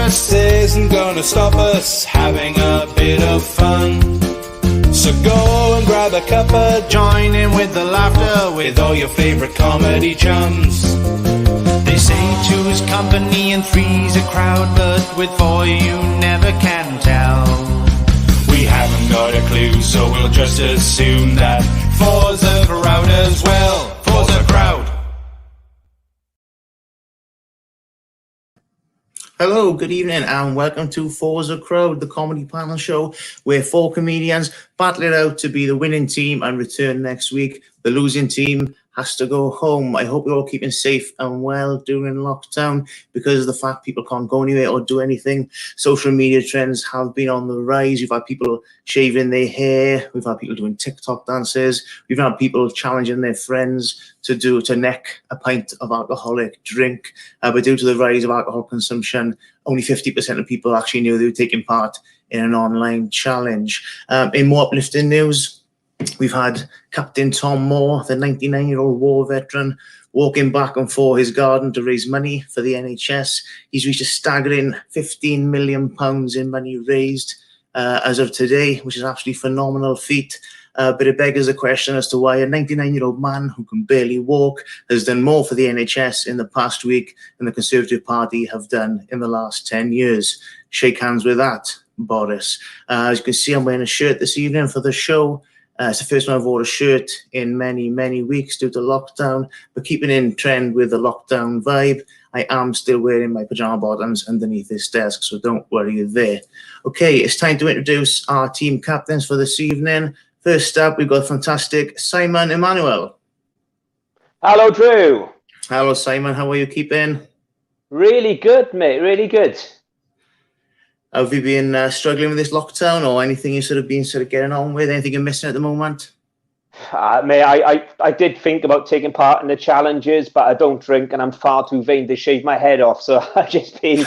just isn't gonna stop us having a bit of fun. So go and grab a cuppa, join in with the laughter with all your favourite comedy chums. They say two is company and three's a crowd, but with four you never can tell. We haven't got a clue, so we'll just assume that four's a crowd as well. Four's a crowd. Hello, good evening, and welcome to Four's a Crowd, the comedy panel show where four comedians battle it out to be the winning team and return next week. The losing team has to go home. I hope you're all keeping safe and well during lockdown because of the fact people can't go anywhere or do anything. Social media trends have been on the rise. We've had people shaving their hair. We've had people doing TikTok dances. We've had people challenging their friends to neck a pint of alcoholic drink. But due to the rise of alcohol consumption, only 50% of people actually knew they were taking part in an online challenge. In more uplifting news, we've had Captain Tom Moore, the 99-year-old war veteran, walking back and forth his garden to raise money for the NHS. He's reached a staggering £15 million in money raised as of today, which is an absolutely phenomenal feat. But it beggars the question as to why a 99-year-old man who can barely walk has done more for the NHS in the past week than the Conservative Party have done in the last 10 years. Shake hands with that, Boris. As you can see, I'm wearing a shirt this evening for the show. It's the first time I've worn a shirt in many, many weeks due to lockdown, but keeping in trend with the lockdown vibe, I am still wearing my pajama bottoms underneath this desk, so don't worry there. Okay, it's time to introduce our team captains for this evening. First up, we've got fantastic Simon Emanuel. Hello, Drew. Hello, Simon. How are you keeping? Really good, mate. Really good. Have you been struggling with this lockdown or anything you've been getting on with? Anything you're missing at the moment? Mate, I did think about taking part in the challenges, but I don't drink and I'm far too vain to shave my head off. So I've just been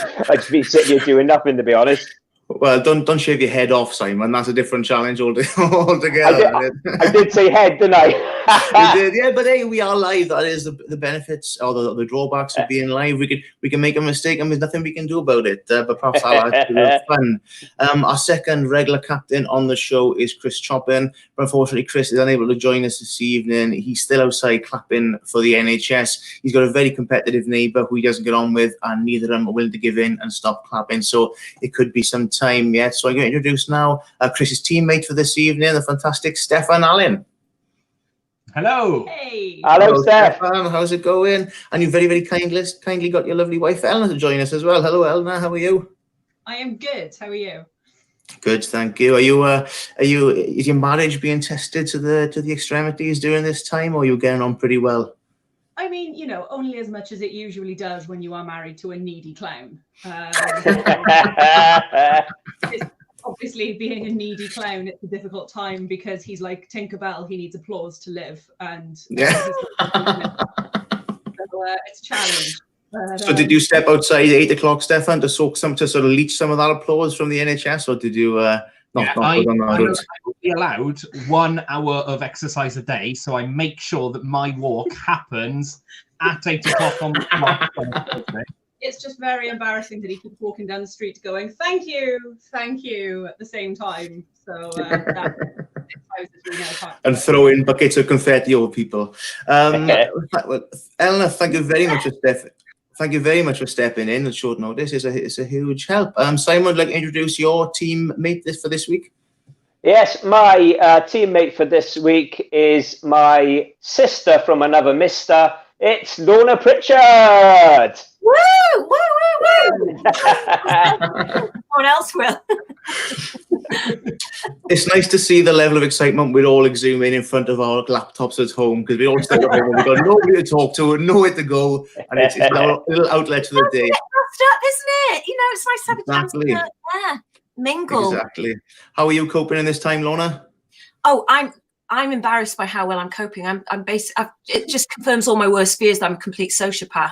sitting here doing nothing, to be honest. Well, don't shave your head off, Simon. That's a different challenge altogether. I did say head, didn't I? You did, yeah. But hey, we are live. That is the benefits or the drawbacks of being live. We can make a mistake, and there's nothing we can do about it. But perhaps I'll have fun. Our second regular captain on the show is Chris Choppin. But unfortunately, Chris is unable to join us this evening. He's still outside clapping for the NHS. He's got a very competitive neighbour who he doesn't get on with, and neither of them are willing to give in and stop clapping. So it could be some time yet. So I'm going to introduce now Chris's teammate for this evening, the fantastic Stefan Allen. Hello. Hey. Hello, Stefan. How's it going? And you very, very kindly got your lovely wife Eleanor to join us as well. Hello, Eleanor. How are you? I am good. How are you? Good, thank you. Is your marriage being tested to the extremities during this time, or are you getting on pretty well? I mean, you know, only as much as it usually does when you are married to a needy clown. Obviously, being a needy clown, it's a difficult time because he's like Tinkerbell. He needs applause to live, and yeah, so, it's a challenge. But, so did you step outside at 8 o'clock, Stefan, to sort of leech some of that applause from the NHS, or did you not I on that route? be allowed 1 hour of exercise a day, so I make sure that my walk happens at 8 o'clock on the clock. It's just very embarrassing that he keeps walking down the street going, thank you, at the same time. So and throwing buckets of confetti over people. Eleanor, thank you very much for stepping in at short notice. It's a huge help. Simon, would like to introduce your teammate for this week? Yes, my teammate for this week is my sister from another mister. It's Lorna Pritchard. Woo! Woo! Woo! Woo! Someone else will. It's nice to see the level of excitement we're all exhuming in front of our laptops at home, because we all stuck at home and we've got nobody to talk to and nowhere to go, and it's our little outlet for the day. Isn't it? You know, it's nice to have a chance to mingle. Exactly. How are you coping in this time, Lorna? Oh, I'm embarrassed by how well I'm coping. It just confirms all my worst fears that I'm a complete sociopath.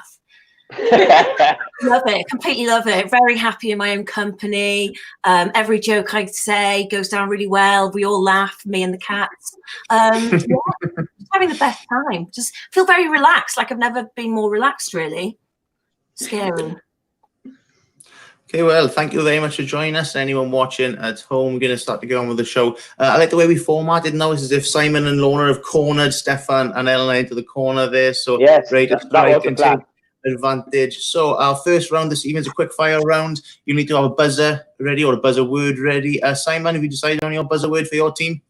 Love it, completely love it. Very happy in my own company. Every joke I say goes down really well. We all laugh, me and the cats. Just having the best time. Just feel very relaxed, like I've never been more relaxed, really. Scary. Okay, well, thank you very much for joining us. Anyone watching at home, we're going to start to get on with the show. I like the way we formatted now. It's as if Simon and Lorna have cornered Stefan and Eleanor into the corner there. So Yes, ready to that strike was the and plan. take advantage. So our first round this evening is a quick fire round. You need to have a buzzer ready or a buzzer word ready. Simon, have you decided on your buzzer word for your team?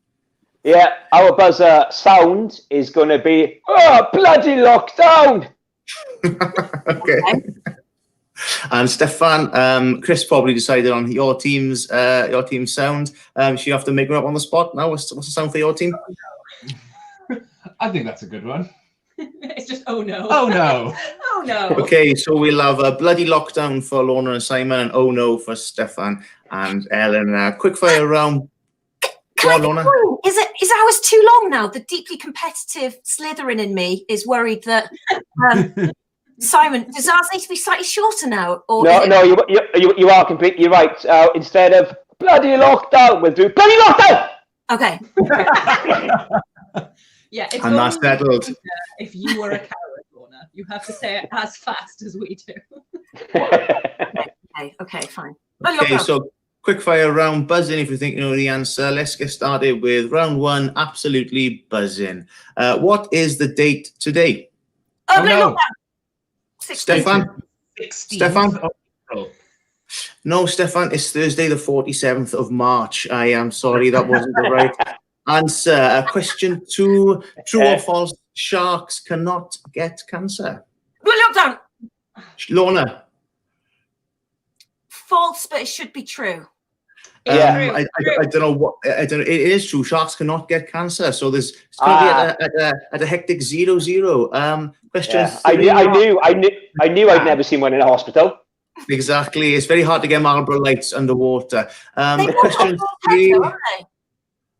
Yeah, our buzzer sound is going to be, oh, bloody lockdown. Okay. And Stefan, Chris probably decided on your team's sound. So you have to make one up on the spot now. What's the sound for your team? I think that's a good one. It's just, oh no. Oh no. Oh no. Okay, so we'll have a bloody lockdown for Lorna and Simon, and oh no for Stefan and Ellen. Quick fire round. Go on, Lorna. Is ours too long now? The deeply competitive Slytherin in me is worried that Simon, does ours need to be slightly shorter now? Or No, you are completely right. Instead of bloody lockdown, we'll do bloody lockdown. Okay. Yeah, it's And that's only settled. if you were a coward, Lorna. You have to say it as fast as we do. Okay, fine. Okay, so quick fire round, buzz in if you think you know the answer. Let's get started with round one. Absolutely buzzing. What is the date today? Oh, no. Stefan? 16th Stefan? of April. No, Stefan, it's Thursday, the 47th of March. I am sorry, that wasn't the right answer. Question 2, true or false, sharks cannot get cancer? Lockdown. Lorna? False, but it should be true. Yeah. I don't know what, I don't know, it is true, sharks cannot get cancer, so it's currently at a hectic 0-0. Question 3. I knew I'd never seen one in a hospital. Exactly, it's very hard to get Marlboro lights underwater. They've all Question got a bald 3. head, though, haven't they?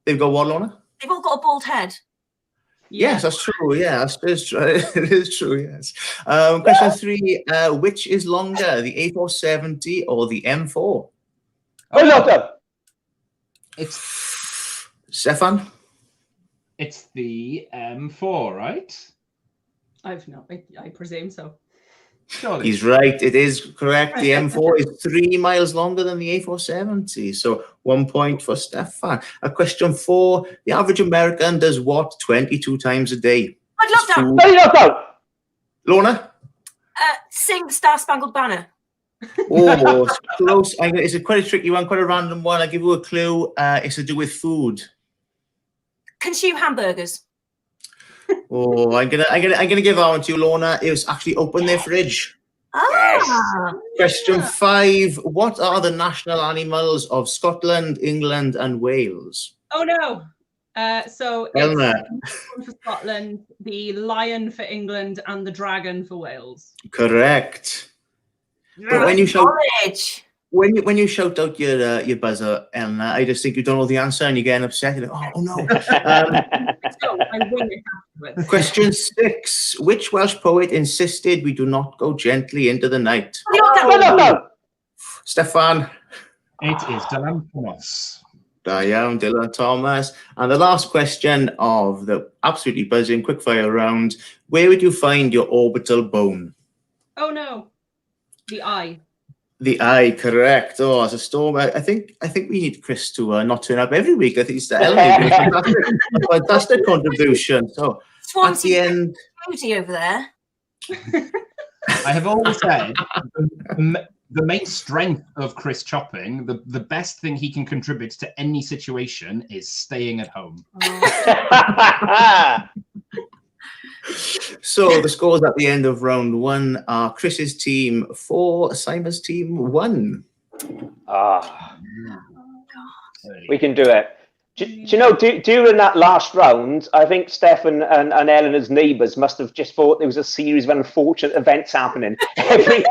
They've got what, Lorna? They've all got a bald head. Yes, that's true. Yeah, it is true. It is true. Yes. Question 3: which is longer, the A470 or the M4? Oh, lockdown. It's Stefan? it's the M4, right? I've no, I presume so. Surely. He's right. It is correct. The M4 is 3 miles longer than the A470. So 1 point for Stefan. Question 4: the average American does what 22 times a day? I'd love that. Food. Bloody lockdown. Lorna? Sing the Star Spangled Banner. Oh, it's close. It's a quite a tricky one, quite a random one. I'll give you a clue. It's to do with food. Consume hamburgers. Oh, I'm gonna give that one to you, Lorna. It was actually open their fridge. Ah. Question 5: what are the national animals of Scotland, England, and Wales? Oh no. So Eleanor. it's for Scotland, the lion for England, and the dragon for Wales. Correct. But when you shout Knowledge. when you shout out your buzzer, Eleanor, I just think you don't know the answer and you're getting upset. You're like, oh no. So I win it afterwards. Question 6: which Welsh poet insisted we do not go gently into the night? Lockdown. Stefan. It is Dylan Thomas. Diane, Dylan Thomas. And the last question of the absolutely buzzing quickfire round: where would you find your orbital bone? Oh no. The eye. The eye, correct. Oh, as a storm. I think we need Chris to not turn up every week. I think it's the Ellen. Fantastic contribution. So Swansea at the end, Moody over there. I have always said the main strength of Chris Chopping, the best thing he can contribute to any situation is staying at home. so the scores at the end of round 1 are Chris's team 4, Simon's team 1. We can do it. Do you know, during that last round, I think Stefan and Eleanor's neighbours must have just thought there was a series of unfortunate events happening every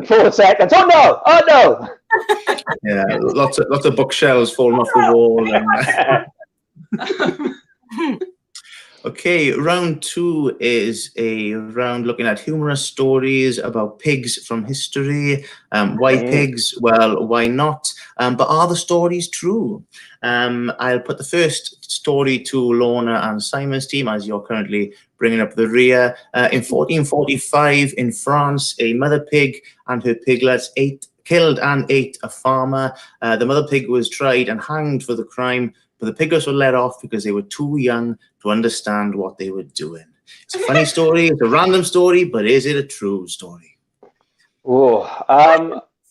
4 seconds. Oh no! Oh no! Yeah, lots of bookshelves falling off the wall. And, okay, round 2 is a round looking at humorous stories about pigs from history. Why pigs? Well, why not? But are the stories true? I'll put the first story to Lorna and Simon's team, as you're currently bringing up the rear. In 1445, in France, a mother pig and her piglets ate killed and ate a farmer. The mother pig was tried and hanged for the crime, but the piglets were let off because they were too young to understand what they were doing. It's a funny story. It's a random story, but is it a true story? Oh,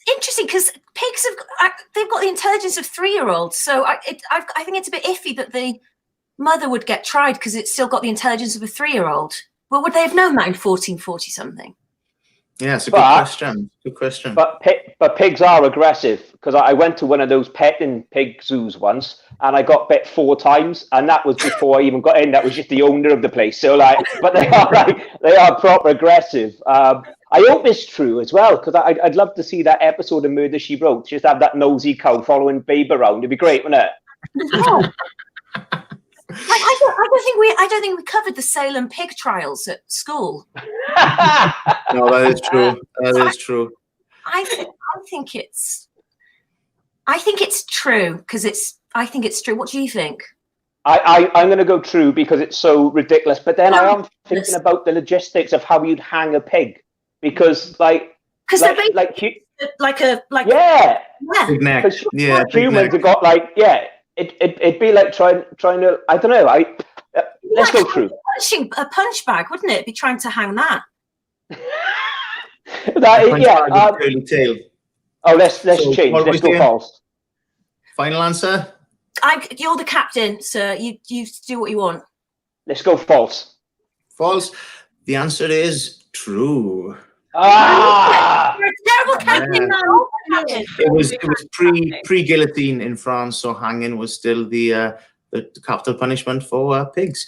interesting, because pigs they've got the intelligence of 3-year-olds. So I think it's a bit iffy that the mother would get tried because it's still got the intelligence of a 3-year-old. Well, would they have known that in 1440 something? Yeah, it's a good question. Good question. But pigs are aggressive, because I went to one of those petting pig zoos once, and I got bit 4 times, and that was before I even got in. That was just the owner of the place. So but they are proper aggressive. I hope it's true as well, because I'd love to see that episode of Murder, She Wrote. Just have that nosy cow following Babe around. It'd be great, wouldn't it? Oh. I don't think we covered the Salem pig trials at school. No, that is true. That is true. I think it's true, because I think it's true. What do you think? I'm going to go true because it's so ridiculous. But then I am thinking about the logistics of how you'd hang a pig, because like big neck. Yeah, humans have got it'd be like trying to, I don't know. Let's go true. Punching a punch bag, wouldn't it? Be trying to hang that. Curly tail. Oh, let's change. Let's go false. Final answer. You're the captain, sir. You do what you want. Let's go false. False. The answer is true. You're a terrible captain, man. It was pre-guillotine in France, so hanging was still the capital punishment for pigs.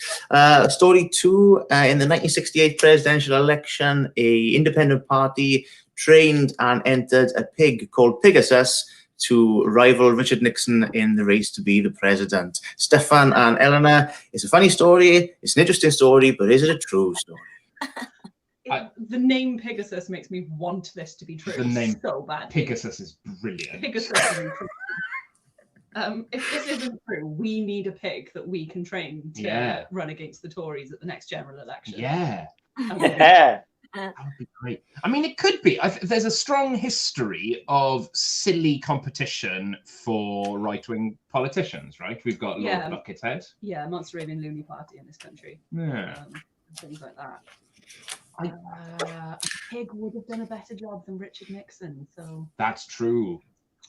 Story 2, in the 1968 presidential election, a independent party trained and entered a pig called Pegasus to rival Richard Nixon in the race to be the president. Stefan and Eleanor, it's a funny story, it's an interesting story, but is it a true story? The name Pegasus makes me want this to be true. The name so bad. Pegasus is brilliant. Pegasus is true. If this isn't true, we need a pig that we can train to run against the Tories at the next general election. Yeah. Yeah. That would be great. I mean, it could be. There's a strong history of silly competition for right-wing politicians, right? We've got Lord Buckethead. Yeah, Monster Raving Loony Party in this country. Yeah. Things like that. A pig would have done a better job than Richard Nixon. So that's true.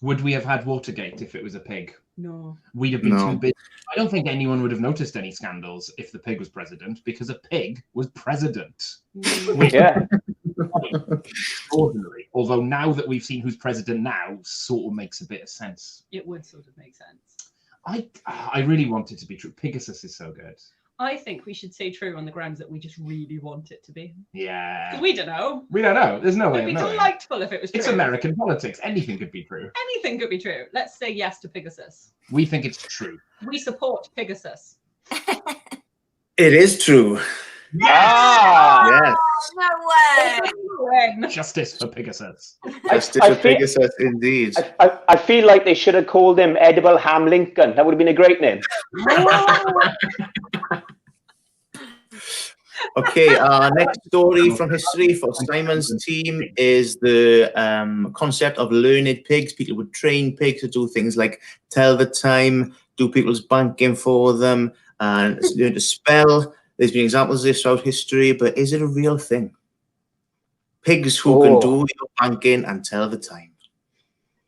Would we have had Watergate if it was a pig? No. We'd have been too busy. I don't think anyone would have noticed any scandals if the pig was president, because a pig was president. Yeah. Extraordinary. Although now that we've seen who's president now, sort of makes a bit of sense. It would sort of make sense. I really want it to be true. Pegasus is so good. I think we should say true on the grounds that we just really want it to be. Yeah. Because we don't know. We don't know. There's no way. It'd be delightful if it was true. It's American politics. Anything could be true. Anything could be true. Let's say yes to Pegasus. We think it's true. We support Pegasus. It is true. Yes. No way. Justice for Pegasus. Justice for Pegasus, indeed. I feel like they should have called him Edible Ham Lincoln. That would have been a great name. Okay, our next story from history for Simon's team is the concept of learned pigs. People would train pigs to do things like tell the time, do people's banking for them, and learn to spell. There's been examples of this throughout history, but is it a real thing? Pigs who can do your banking and tell the time.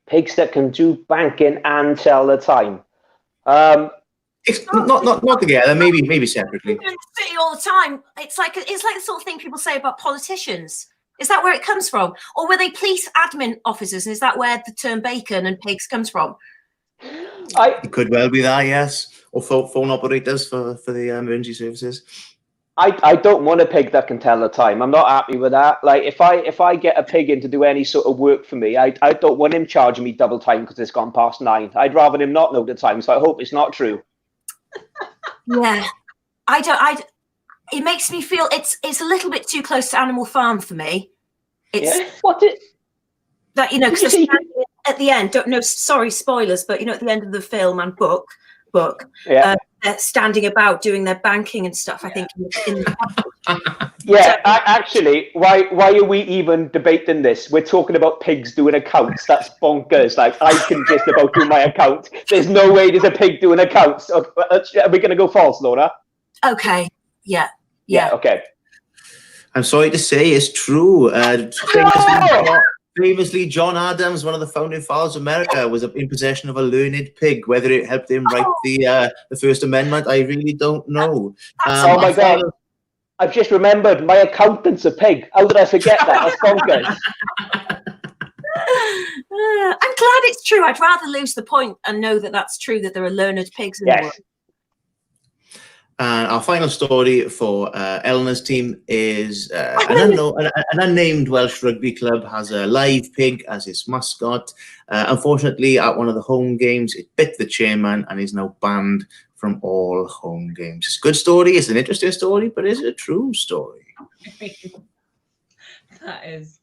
Pigs that can do banking and tell the time. It's not together. Maybe separately. In the city all the time. It's like the sort of thing people say about politicians. Is that where it comes from, or were they police admin officers? And is that where the term bacon and pigs comes from? It could well be that, yes. Or phone operators for the emergency services. I don't want a pig that can tell the time. I'm not happy with that. Like if I get a pig in to do any sort of work for me, I don't want him charging me double time because it's gone past 9. I'd rather him not know the time. So I hope it's not true. Yeah, it makes me feel it's a little bit too close to Animal Farm for me. That because at the end, sorry spoilers, but at the end of the film and book, book. Yeah. They're standing about doing their banking and stuff. I think. Actually, why are we even debating this? We're talking about pigs doing accounts. That's bonkers. Like, I can just about do my account. There's no way there's a pig doing accounts. Are we going to go false, Laura? Okay. Yeah. Okay. I'm sorry to say, it's true. Famously, John Adams, one of the founding fathers of America, was in possession of a learned pig. Whether it helped him write the First Amendment, I really don't know. Oh my God. I've just remembered my accountant's a pig. How did I forget that? That's bonkers. I'm glad it's true. I'd rather lose the point and know that that's true, that there are learned pigs in the world. And our final story for Eleanor's team is an unnamed Welsh rugby club has a live pig as its mascot. Unfortunately, at one of the home games, it bit the chairman and is now banned from all home games. It's a good story. It's an interesting story, but is it a true story? That is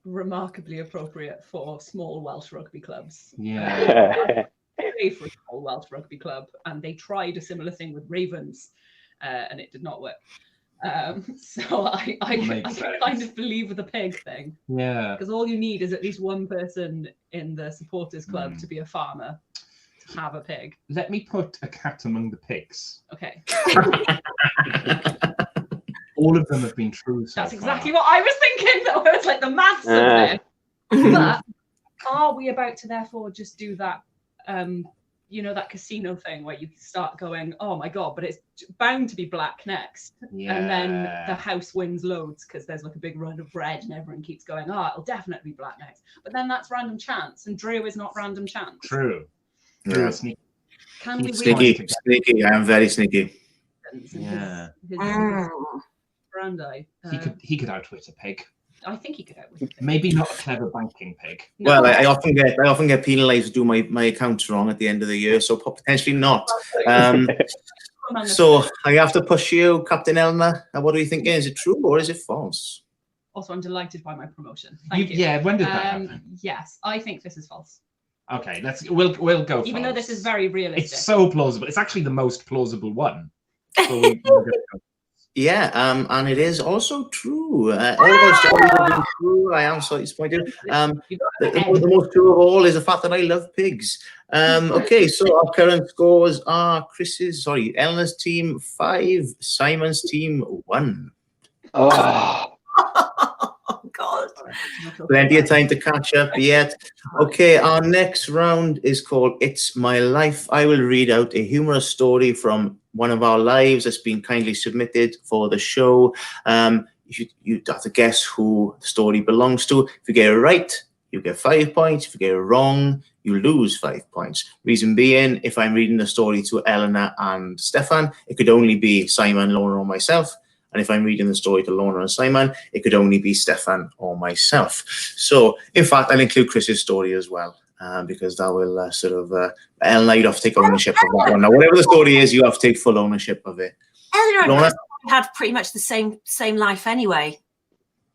remarkably appropriate for small Welsh rugby clubs. Yeah. For a small Welsh rugby club, and they tried a similar thing with Ravens, and it did not work. So I kind of believe with the pig thing. Yeah. Because all you need is at least one person in the supporters club to be a farmer to have a pig. Let me put a cat among the pigs. Okay. All of them have been true so That's far. exactly what I was thinking. That was like the maths of it. But are we about to therefore just do that? That casino thing where you start going, oh my God, but it's bound to be black next. Yeah. And then the house wins loads because there's like a big run of red and everyone keeps going, it'll definitely be black next. But then that's random chance, and Drew is not random chance. True. Yeah. Sneaky. Can we Sneaky. I am very sneaky. Yeah. His Brandy. He could outwit a pig. I think he could outwit a pig. Maybe not a clever banking pig. No. Well, I often get penalised to do my accounts wrong at the end of the year, so potentially not. So I have to push you, Captain Eleanor. What are you thinking? Is it true or is it false? Also, I'm delighted by my promotion. Thank you. Yeah, when did that happen? Yes, I think this is false. Okay, we'll go false. Even though this is very realistic. It's so plausible. It's actually the most plausible one. So we'll go. Yeah, and it is also true. All those stories have been true. I am slightly disappointed. The most true of all is the fact that I love pigs. Okay, so our current scores are Eleanor's team 5, Simon's team 1. Oh. God. Plenty of time to catch up yet. Okay, our next round is called It's My Life. I will read out a humorous story from one of our lives that's been kindly submitted for the show. You have to guess who the story belongs to. If you get it right, you get 5 points. If you get it wrong, you lose 5 points. Reason being, if I'm reading the story to Eleanor and Stefan, it could only be Simon, Lorna, or myself. And if I'm reading the story to Lorna and Simon, it could only be Stefan or myself. So, in fact, I'll include Chris's story as well, because that will Eleanor, you'd have to take ownership of that one. Now, whatever the story is, you have to take full ownership of it. Eleanor and Chris had pretty much the same life anyway.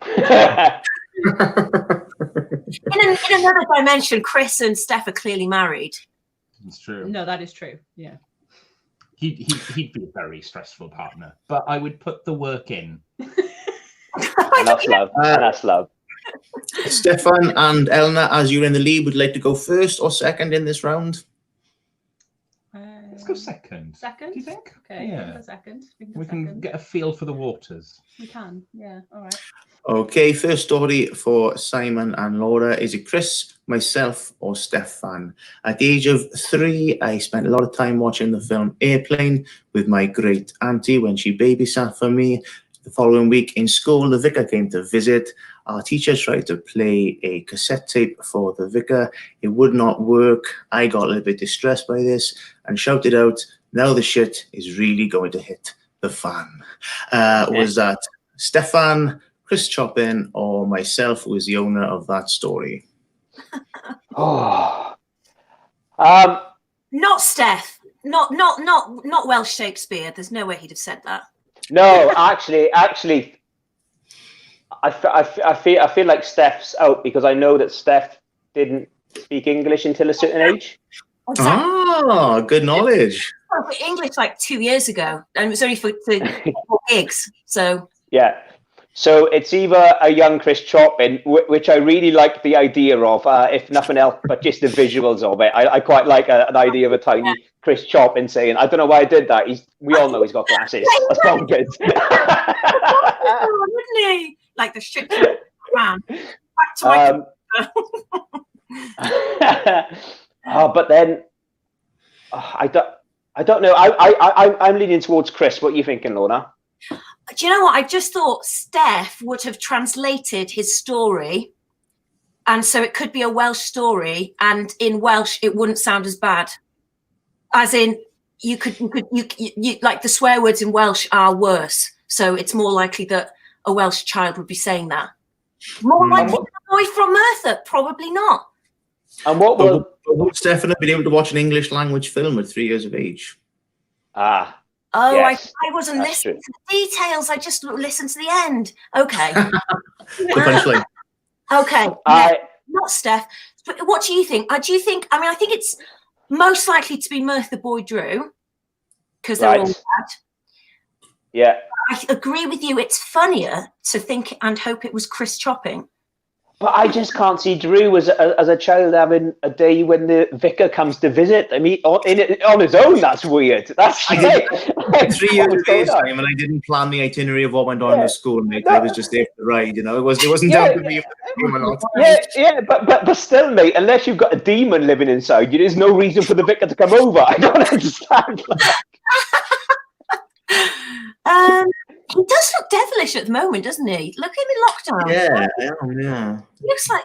In another dimension, Chris and Steph are clearly married. It's true. No, that is true. Yeah. He'd be a very stressful partner, but I would put the work in. And that's love. That's love. Stefan and Eleanor, as you're in the lead, would you like to go first or second in this round? Let's go second. Second? Do you think? Okay, Yeah. go second. We can get a feel for the waters. We can, yeah. All right. Okay, first story for Simon and Laura. Is it Chris, myself, or Stefan? At the age of 3, I spent a lot of time watching the film Airplane with my great auntie when she babysat for me. The following week in school, the vicar came to visit. Our teacher tried to play a cassette tape for the vicar. It would not work. I got a little bit distressed by this and shouted out, "Now the shit is really going to hit the fan." Was that Stefan, Chris Choppin, or myself who is the owner of that story? Oh. Not Steph. Not Welsh Shakespeare. There's no way he'd have said that. No, actually, I feel like Steph's out because I know that Steph didn't speak English until a certain age. Ah, Oh, good knowledge. I took English like 2 years ago, and it was only for gigs. So Yeah. So it's either a young Chris Chopping, which I really like the idea of, if nothing else, but just the visuals of it. I quite like an idea of a tiny Chris Chopping saying, I don't know why I did that. We all know he's got glasses. That's bonkers. Wouldn't he? Like the shit man. Back to my but then I don't know. I'm leaning towards Chris. What are you thinking, Lorna? Do you know what? I just thought Steph would have translated his story, and so it could be a Welsh story, and in Welsh it wouldn't sound as bad. As in, you like the swear words in Welsh are worse, so it's more likely that a Welsh child would be saying that. More likely than a boy from Merthyr, probably not. And what will would Stefan have been able to watch an English language film at 3 years of age? Oh, yes, I wasn't listening to the details. I just listened to the end. Okay. The punchline. Okay. Not Steph. But what do you think? I think it's most likely to be Merthyr Boy Drew, because they're all bad. Yeah. I agree with you. It's funnier to think and hope it was Chris Chopping. But I just can't see Drew as a child having a day when the vicar comes to visit. I mean, on his own, that's weird. That's like 3 years of age time, and I didn't plan the itinerary of what went on in the school, mate. I was just there for the ride, you know. It wasn't down to me if it came or not. Yeah, but still, mate, unless you've got a demon living inside you, there's no reason for the vicar to come over. I don't understand. He does look devilish at the moment, doesn't he? Look at him in lockdown. Yeah. He looks like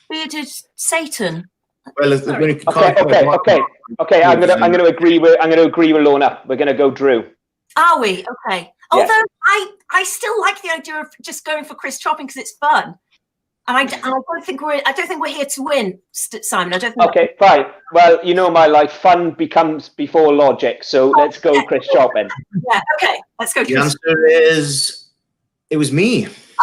bearded Satan. Well, okay. I'm gonna agree with Lorna. We're gonna go Drew. Are we? Okay. Although I still like the idea of just going for Chris Chopping because it's fun. And I don't think we're here to win, Simon. I don't think. Okay, fine. Well, you know my life. Fun becomes before logic. So let's go, Chris Chopping. Yeah. Okay. Let's go. The answer is, it was me. We just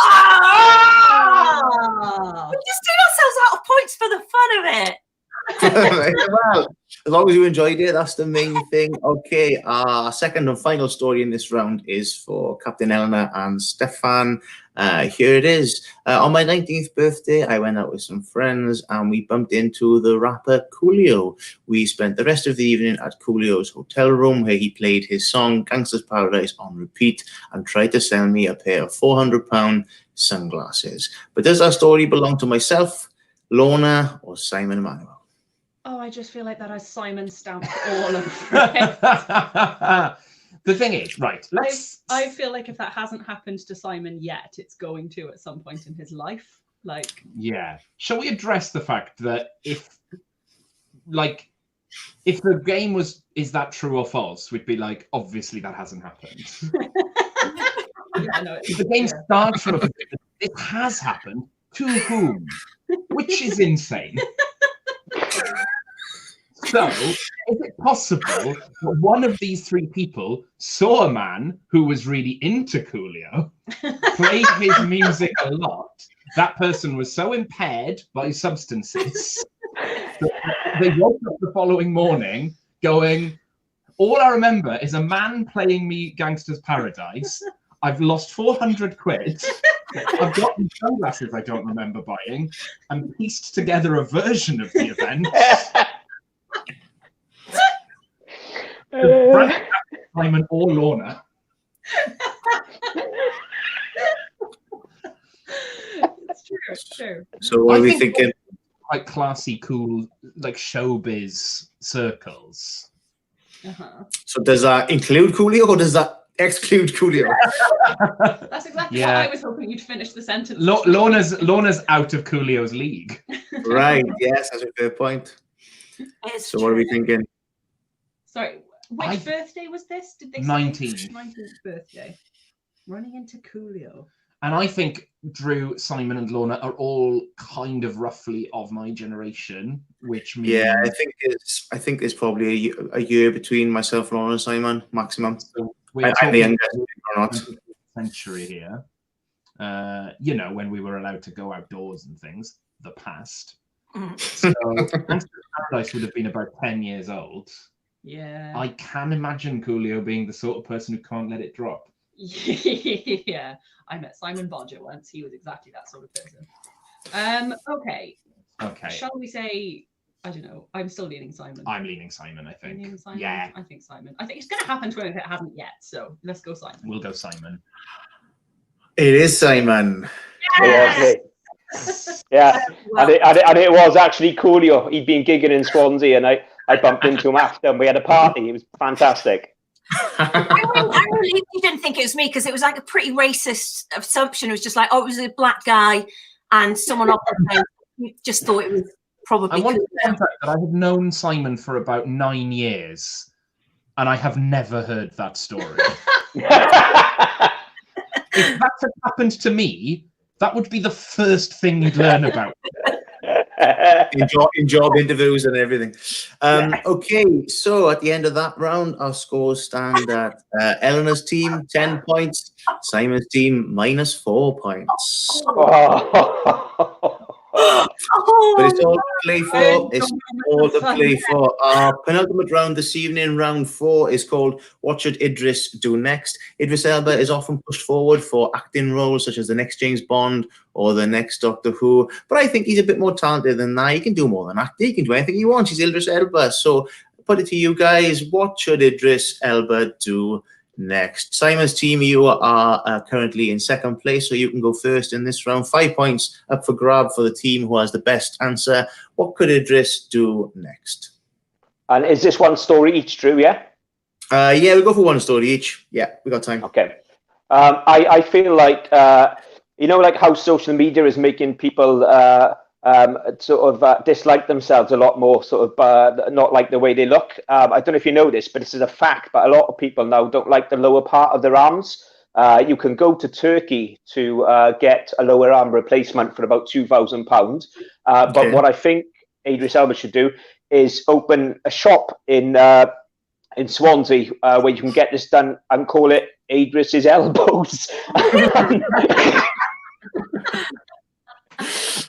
did ourselves out of points for the fun of it. Well, as long as you enjoyed it, that's the main thing. Okay, our second and final story in this round is for Captain Eleanor and Stefan. Here it is. On my 19th birthday, I went out with some friends and we bumped into the rapper Coolio. We spent the rest of the evening at Coolio's hotel room where he played his song Gangsta's Paradise on repeat and tried to sell me a pair of £400 sunglasses. But does our story belong to myself, Lorna, or Simon Emanuel? Oh, I just feel like that has Simon stamped all over it. The thing is, right, I feel like if that hasn't happened to Simon yet, it's going to at some point in his life. Like, yeah. Shall we address the fact that if the game is that true or false, we'd be like, obviously that hasn't happened. If the game starts from it has happened, to whom? Which is insane. So, is it possible that one of these three people saw a man who was really into Coolio, played his music a lot, that person was so impaired by substances that they woke up the following morning going, all I remember is a man playing me Gangsta's Paradise, I've lost 400 quid, I've got these sunglasses I don't remember buying, and pieced together a version of the event. Simon or Lorna. It's true. So what are we thinking? Like classy, cool, like showbiz circles. So does that include Coolio or does that exclude Coolio? That's exactly what I was hoping you'd finish the sentence. Lorna's out of Coolio's league. Right, yes, that's a fair point. So what are we thinking? Sorry, which birthday was this? Did they say 19th 19th birthday? Running into Coolio. And I think Drew, Simon, and Lorna are all kind of roughly of my generation, which means I think there's probably a year between myself, Lorna, and Simon maximum. So I'm the youngest or not. Century here. You know, when we were allowed to go outdoors and things, the past. So Paradise would have been about 10 years old. Yeah. I can imagine Coolio being the sort of person who can't let it drop. Yeah. I met Simon Bodger once. He was exactly that sort of person. Okay. Shall we say, I don't know. I'm still leaning Simon. I'm leaning Simon, I think. Leaning Simon? Yeah. I think Simon. I think it's going to happen to him if it hasn't yet. So let's go Simon. We'll go Simon. It is Simon. Yes. Yeah, and it was actually Coolio. He'd been gigging in Swansea, and I bumped into him after, and we had a party. It was fantastic. I really didn't think it was me because it was like a pretty racist assumption. It was just like, oh, it was a black guy, and someone off the phone just thought it was probably. I want to point out that I have known Simon for about 9 years, and I have never heard that story. If that had happened to me, that would be the first thing you'd learn about. in job interviews and everything. Okay, so at the end of that round, our scores stand at Eleanor's team 10 points, Simon's team -4 points. But it's all to play for. It's all to play for. Our penultimate round this evening, round 4, is called What Should Idris Do Next? Idris Elba is often pushed forward for acting roles such as the next James Bond or the next Doctor Who, but I think he's a bit more talented than that. He can do more than acting. He can do anything he wants. He's Idris Elba. So put it to you guys. What should Idris Elba do next? Simon's team, you are currently in second place, so you can go first in this round. 5 points up for grab for the team who has the best answer. What could Idris do next? And is this one story each, Drew, yeah? Yeah, we'll go for one story each. Yeah, we got time. Okay. I feel like, you know, like how social media is making people dislike themselves a lot more, not like the way they look. I don't know if you know this, but this is a fact, but a lot of people now don't like the lower part of their arms. You can go to Turkey to get a lower arm replacement for about £2,000. But what I think Idris Elba should do is open a shop in Swansea where you can get this done and call it Idris's Elbows.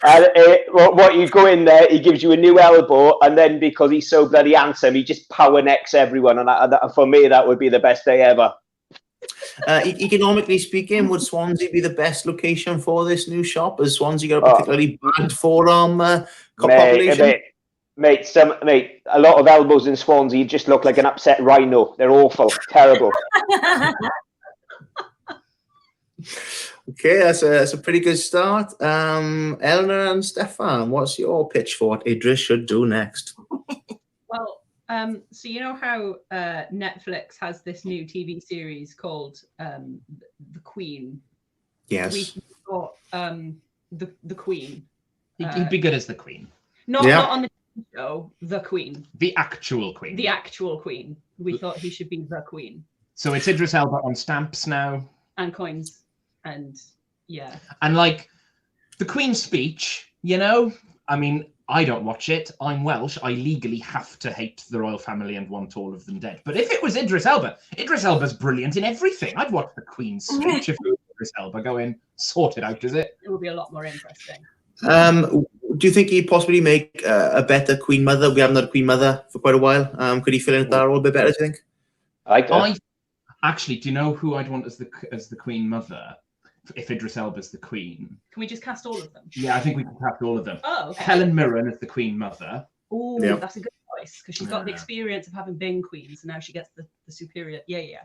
And what you go in there, he gives you a new elbow, and then because he's so bloody handsome, he just power necks everyone. And for me, that would be the best day ever. Economically speaking, would Swansea be the best location for this new shop? Has Swansea got a particularly bad forearm population? Mate, a lot of elbows in Swansea just look like an upset rhino. They're awful, terrible. Okay, that's a pretty good start. Eleanor and Stefan, what's your pitch for what Idris should do next? Well, so you know how Netflix has this new TV series called The Queen? Yes. We've got the Queen. He'd be good as the Queen. Not on the TV show, The Queen. The actual Queen. The actual Queen. We thought he should be the Queen. So it's Idris Elba on stamps now. And coins. And yeah. And like the Queen's speech, you know, I mean, I don't watch it. I'm Welsh. I legally have to hate the royal family and want all of them dead. But if it was Idris Elba's brilliant in everything. I'd watch the Queen's speech if it was Idris Elba going, sort it out, is it? It would be a lot more interesting. Do you think he'd possibly make a better Queen Mother? We haven't had a Queen Mother for quite a while. Could he fill in that role a bit better, do you think? Actually, do you know who I'd want as the Queen Mother? If Idris Elba's the Queen. Can we just cast all of them? Yeah, I think we can cast all of them. Oh, okay. Helen Mirren as the Queen Mother. Oh, that's a good choice because she's got the experience of having been queen, so now she gets the superior. Yeah.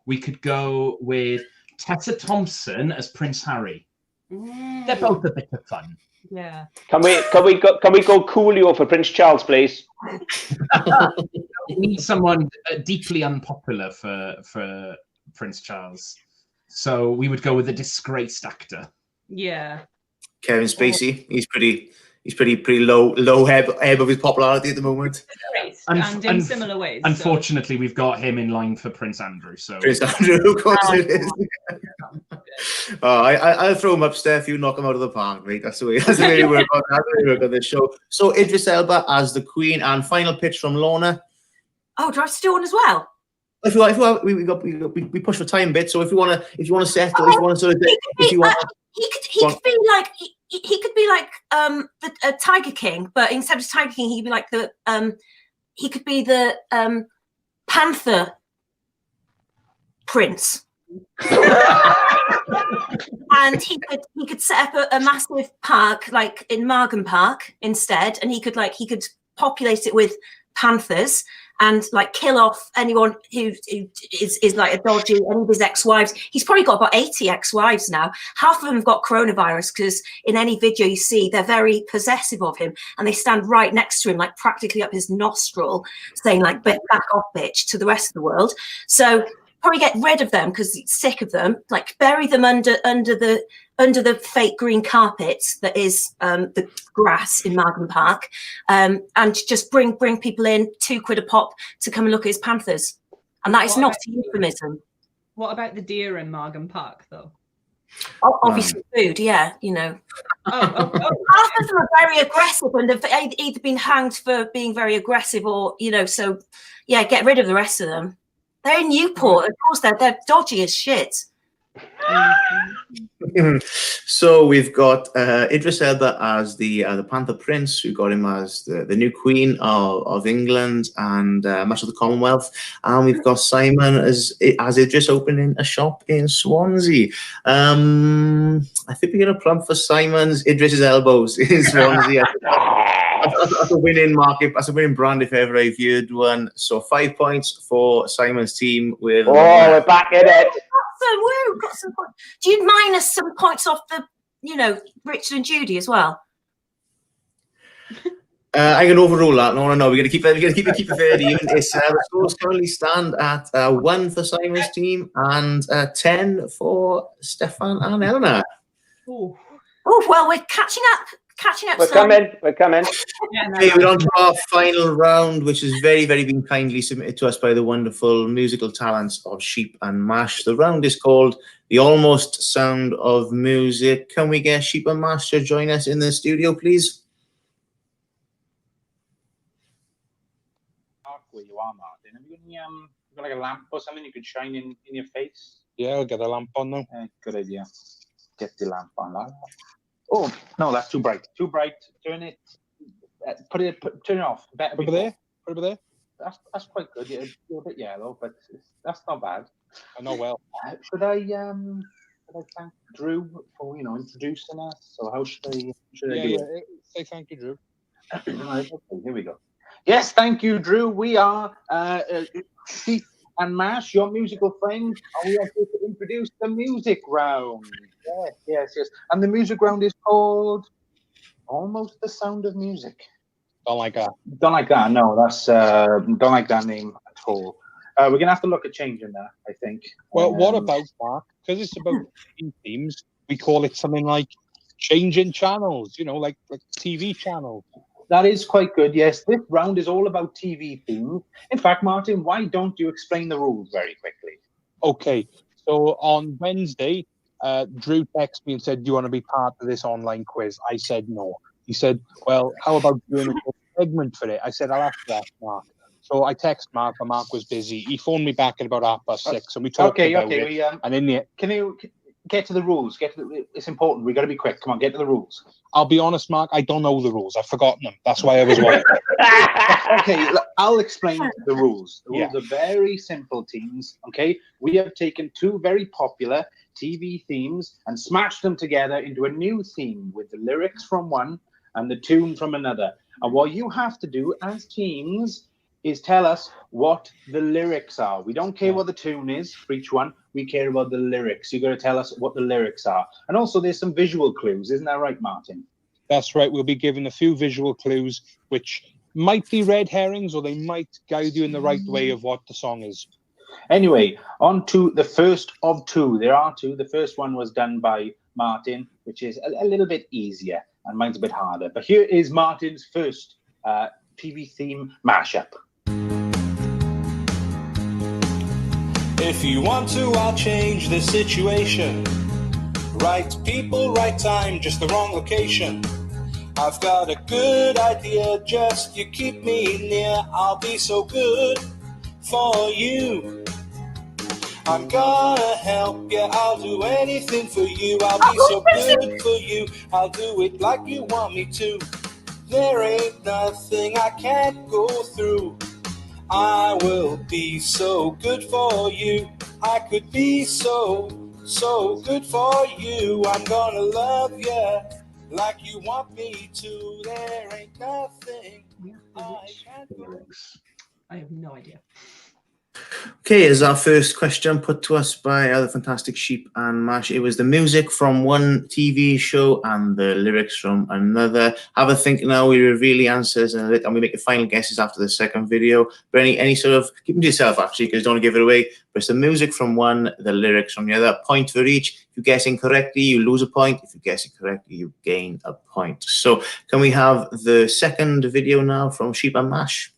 We could go with Tessa Thompson as Prince Harry. They're both a bit of fun. Yeah. Can we go Coolio for Prince Charles, please? We need someone deeply unpopular for Prince Charles. So we would go with a disgraced actor. Yeah. Kevin Spacey. He's pretty low ebb of his popularity at the moment. And in similar ways. Unfortunately, we've got him in line for Prince Andrew. So Prince Andrew, of course it is. I'll throw him up, Steph. You knock him out of the park, mate. That's the way we work on this show. So Idris Elba as the Queen, and final pitch from Lorna. Oh, do I have to do one as well? If you want, we push for time a bit. So if you want to settle, if you want to sort of, if you want, he could feel like he could be like a Tiger King, but instead of Tiger King, he'd be like he could be the Panther Prince. And he could set up a massive park like in Margam Park instead, and he could populate it with panthers and like kill off anyone who is like a dodgy, any of his ex-wives. He's probably got about 80 ex-wives now. Half of them have got coronavirus because in any video you see, they're very possessive of him and they stand right next to him, like practically up his nostril, saying like, back off, bitch, to the rest of the world. So probably get rid of them because he's sick of them, like bury them under the fake green carpet that is the grass in Margam Park, and just bring people in £2 a pop to come and look at his panthers. And that is not a euphemism. What about the deer in Margam Park, though? Obviously food, yeah, you know. Oh. Half of them are very aggressive and they've either been hanged for being very aggressive or, you know, so, yeah, get rid of the rest of them. They're in Newport. Of course, they're dodgy as shit. So we've got Idris Elba as the Panther Prince. We've got him as the new Queen of England and much of the Commonwealth. And we've got Simon as Idris opening a shop in Swansea. I think we're going to plump for Idris's elbows in Swansea. That's a winning market. That's a winning brand if ever I've heard one. So 5 points for Simon's team. With we're back in it. Got some points. Do you minus some points off the, you know, Richard and Judy as well? I can overrule that. No. We're going to keep it fair even. The scores currently stand at 1 for Simon's team and 10 for Stefan and Eleanor. Oh, well, we're catching up. We're coming. Okay, we're on to our final round, which is very, very been kindly submitted to us by the wonderful musical talents of Sheep and Mash. The round is called The Almost Sound of Music. Can we get Sheep and Mash to join us in the studio, please? Where you are, Martin. Have you got like a lamp or something you could shine in your face? Yeah, I'll get a lamp on now. Good idea. Get the lamp on. Oh no, that's too bright. Too bright. Turn it. Turn it off. Better over there. Over there. That's quite good. You're a bit yellow, but that's not bad. I know well. Should I thank Drew for introducing us? So how should I do it? Say thank you, Drew. Right, okay, here we go. Yes, thank you, Drew. We are Sheep and Mash, your musical friend, and we are here to introduce the music round. Yes. And the music round is called Almost the Sound of Music. Don't like that. Don't like that. No, that's don't like that name at all. We're gonna have to look at changing that, I think. Well, what about Mark? Because it's about themes. We call it something like changing channels. You know, like TV channels. That is quite good. Yes, this round is all about TV themes. In fact, Martin, why don't you explain the rules very quickly? Okay. So on Wednesday, Drew texted me and said, "Do you want to be part of this online quiz?" I said no. He said, "Well, how about doing a segment for it?" I said, "I'll ask that, Mark." So I texted Mark, but Mark was busy. He phoned me back at about 6:30, and we talked about it. And in the can you get to the rules? It's important. We got to be quick. Come on, get to the rules. I'll be honest, Mark. I don't know the rules. I've forgotten them. That's why I was wondering. Okay, I'll explain the rules. The rules are very simple, teams. Okay, we have taken two very popular TV themes and smashed them together into a new theme with the lyrics from one and the tune from another. And what you have to do as teams is tell us what the lyrics are. We don't care what the tune is for each one. We care about the lyrics. You've got to tell us what the lyrics are. And also there's some visual clues. Isn't that right, Martin? That's right. We'll be given a few visual clues, which might be red herrings or they might guide you in the right way of what the song is. Anyway, on to the first of two. There are two. The first one was done by Martin, which is a little bit easier, and mine's a bit harder. But here is Martin's first TV theme mashup. If you want to, I'll change the situation. Right people, right time, just the wrong location. I've got a good idea, just you keep me near. I'll be so good for you. I'm gonna help you, I'll do anything for you. I'll be so good for you, I'll do it like you want me to. There ain't nothing I can't go through. I will be so good for you. I could be so good for you. I'm gonna love you like you want me to. There ain't nothing I can't do. I have no idea. Okay, is our first question put to us by the fantastic Sheep and Mash. It was the music from one TV show and the lyrics from another. Have a think now. We reveal the answers and we make the final guesses after the second video. But any sort of, keep them to yourself actually, because don't want to give it away. But it's the music from one, the lyrics from the other. Point for each. If you guess incorrectly, you lose a point. If you guess it correctly, you gain a point. So can we have the second video now from Sheep and Mash?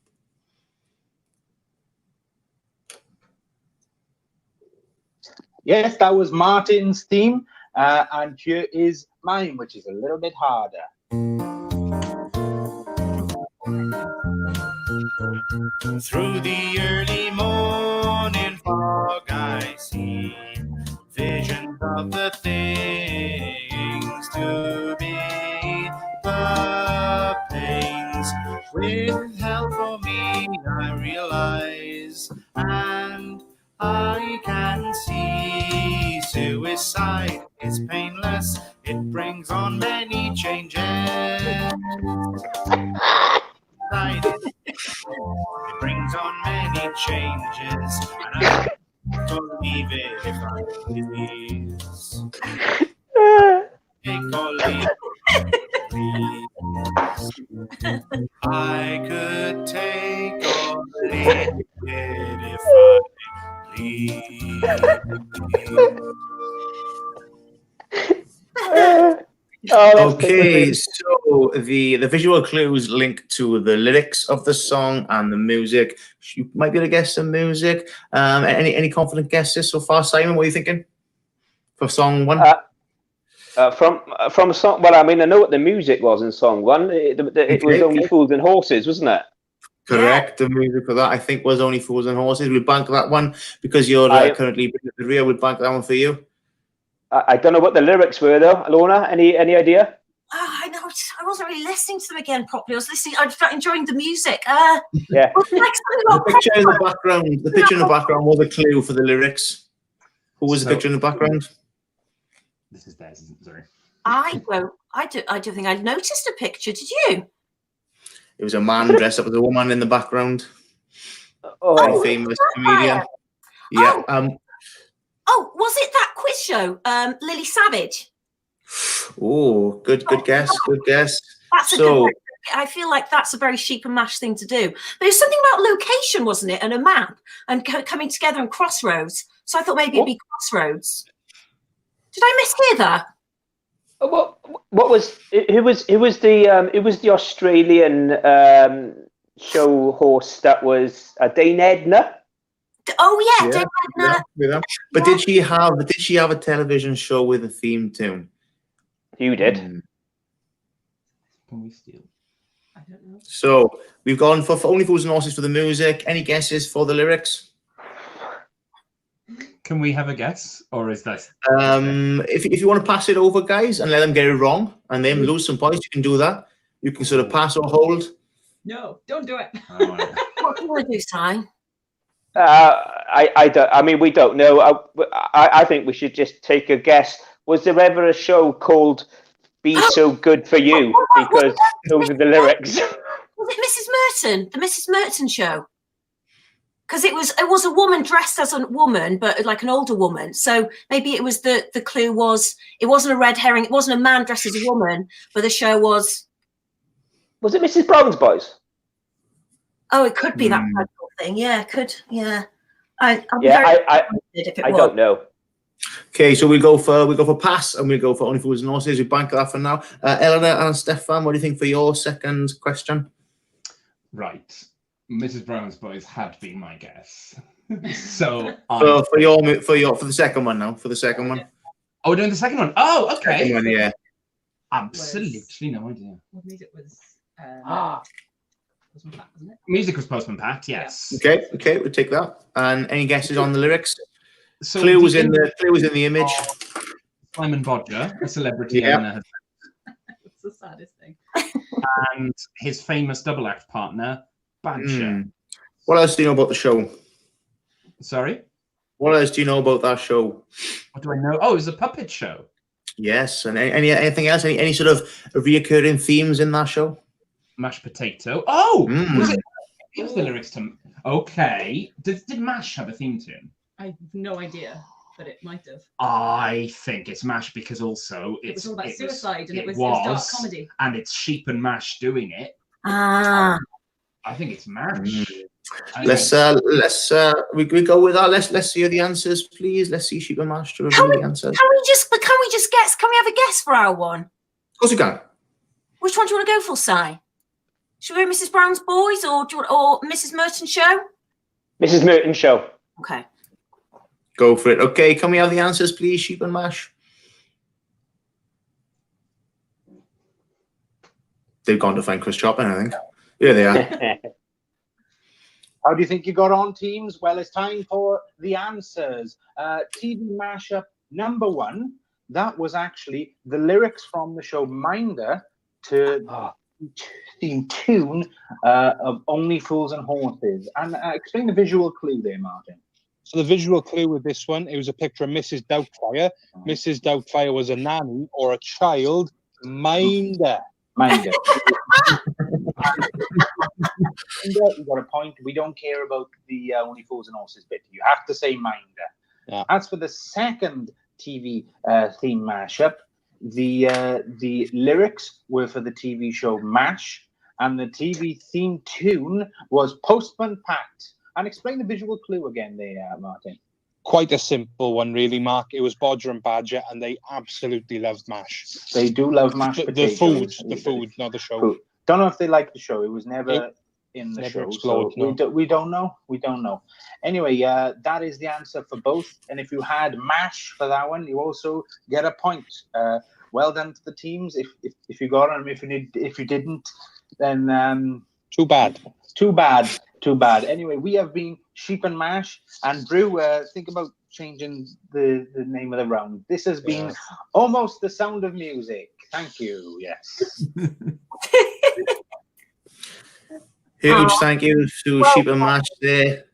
Yes, that was Martin's theme, and here is mine, which is a little bit harder. Through the early morning fog I see visions of the things to be. The pains withheld from me I realize, and I can see suicide is painless. It brings on many changes. It brings on many changes, and I believe it if I please. Take or leave, please. I could take or leave it if I please. Okay, so the visual clues link to the lyrics of the song and the music. You might be able to guess the music. Any confident guesses so far, Simon? What are you thinking for song one? From song. Well, I mean, I know what the music was in song one. It was Only Fools and Horses, wasn't it? Correct. The music for that, I think, was Only Fools and Horses. We'll bank that one because you're currently in the rear. We'll bank that one for you. I don't know what the lyrics were though. Alona, any idea? Oh, I know. I wasn't really listening to them again properly. I was listening. I was enjoying the music. Yeah. The picture in the background. The picture in the background was a clue for the lyrics. Who was the picture in the background? This is theirs, isn't it? Sorry. I don't think I noticed a picture. Did you? It was a man dressed up as a woman in the background. Oh, very famous comedian. Yeah. Oh, was it that quiz show? Lily Savage. Oh, good guess. Good guess. That's a good. I feel like that's a very Sheep and Mash thing to do. But it was something about location, wasn't it, and a map and coming together in Crossroads. So I thought maybe it'd be Crossroads. Did I mishear that? What was it? Who was the Australian show host that was Dane Edna? Oh yeah, Dane Edna. But did she have a television show with a theme tune? You did. Can we steal? I don't know. So we've gone for Only Fools and Horses for the music. Any guesses for the lyrics? Can we have a guess, or is that? If you want to pass it over, guys, and let them get it wrong and then lose some points, you can do that. You can sort of pass or hold. No, don't do it. What do you want to do, Si? I don't. I mean, we don't know. I think we should just take a guess. Was there ever a show called "Be So Good for You"? Because those are the lyrics. Was it Mrs. Merton? The Mrs. Merton show? Because it was a woman dressed as a woman, but like an older woman. So maybe it was the clue was it wasn't a red herring. It wasn't a man dressed as a woman, but the show was. Was it Mrs. Brown's Boys? Oh, it could be that type of thing. Yeah, it could. Yeah. I don't know. Okay, so we go for pass and we go for Only Fools and Horses. We bank that for now. Eleanor and Stefan, what do you think for your second question? Right, Mrs. Brown's Boys had been my guess. So for the second one now. For the second one. Oh, we're doing the second one. Oh, okay. Second one, yeah. Absolutely no idea. What music was? Postman Pat, wasn't it? Music was Postman Pat. Yes. Okay, we'll take that. And any guesses on the lyrics? So Clue was in the image. Simon Bodger, a celebrity. Yeah. It's the saddest thing. And his famous double act partner, Badger. What else do you know about the show? Sorry? What else do you know about that show? What do I know? Oh, it was a puppet show. Yes, and anything else? Any sort of reoccurring themes in that show? Mashed potato. Oh, was it? It was the lyrics to. Okay, did MASH have a theme tune? I have no idea, but it might have. I think it's MASH because also It was all about suicide, and it it was dark comedy. And it's Sheep and MASH doing it. Ah. I think it's MASH. Let's we go with that. Let's hear the answers, please. Let's see Sheep and MASH to reveal the answers. Can we just guess? Can we have a guess for our one? Of course you can. Which one do you want to go for, Si? Should we go Mrs. Brown's Boys or Mrs. Merton's Show? Mrs. Merton's Show. Okay. Go for it. Okay, can we have the answers, please? Sheep and MASH. They've gone to find Chris Chopin, I think. Here they are. How do you think you got on, teams? Well, it's time for the answers. TV mashup number 1. That was actually the lyrics from the show Minder to theme tune of Only Fools and Horses. And explain the visual clue there, Martin. So the visual clue with this one, it was a picture of Mrs. Doubtfire. Mrs. Doubtfire was a nanny or a child minder. Minder. You got a point. We don't care about the Only Fools and Horses bit. You have to say minder. Yeah. As for the second TV theme mashup, the lyrics were for the TV show MASH, and the TV theme tune was Postman Pat. And explain the visual clue again there, Martin. Quite a simple one, really, Mark. It was Bodger and Badger, and they absolutely loved MASH. They do love mashed potatoes. The food, not the show. Food. Don't know if they like the show. It was never in the show, explored, so no. we don't know. We don't know. Anyway, that is the answer for both. And if you had MASH for that one, you also get a point. Well done to the teams. If you got them, if you didn't, then too bad. Too bad. Too bad. Anyway, we have been Sheep and MASH, and Brew. Think about changing the name of the round. This has been Almost the Sound of Music. Thank you. Yes. Huge thank you to Sheep and MASH there.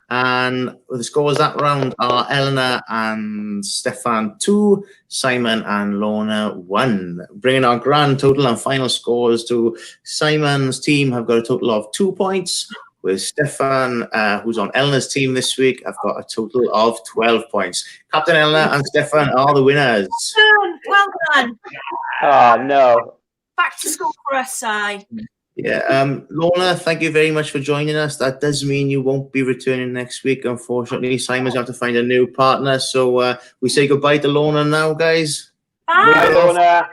And the scores that round are Eleanor and Stefan 2, Simon and Lorna 1. Bringing our grand total and final scores to Simon's team have got a total of 2 points, with Stefan, who's on Eleanor's team this week, I've got a total of 12 points. Captain Eleanor and Stefan are the winners. Well done. Oh, no. Back to school for us, Si. Yeah, Lorna, thank you very much for joining us. That does mean you won't be returning next week, unfortunately. Simon's going to have to find a new partner. So we say goodbye to Lorna now, guys. Bye. Bye, Lorna. I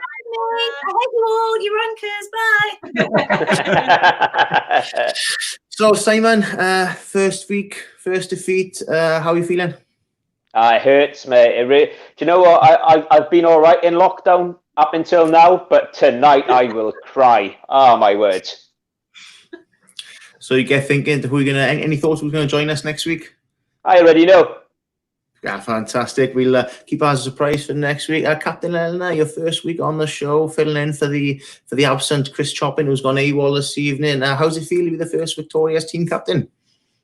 hate you all, you rankers. Bye. So, Simon, first week, first defeat. How are you feeling? It hurts, mate. Do you know what? I've been all right in lockdown up until now, but tonight I will cry. Oh, my word. So you get thinking, who are you gonna? Any thoughts who's going to join us next week? I already know. Yeah, fantastic. We'll keep ours a surprise for next week. Captain Eleanor, your first week on the show, filling in for the absent Chris Chopin, who's gone AWOL this evening. How's it feel to be the first victorious team captain?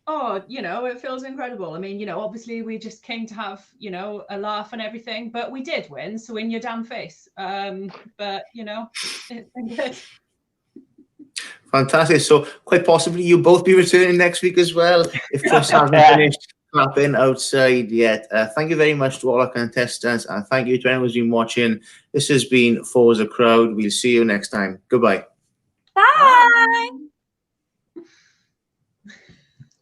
Oh, it feels incredible. I mean, obviously we just came to have, a laugh and everything, but we did win. So in your damn face. But, it's been good. Fantastic. So quite possibly you'll both be returning next week as well, if Chris hasn't finished clapping outside yet. Thank you very much to all our contestants, and thank you to anyone who's been watching. This has been Forza Crowd. We'll see you next time. Goodbye. Bye.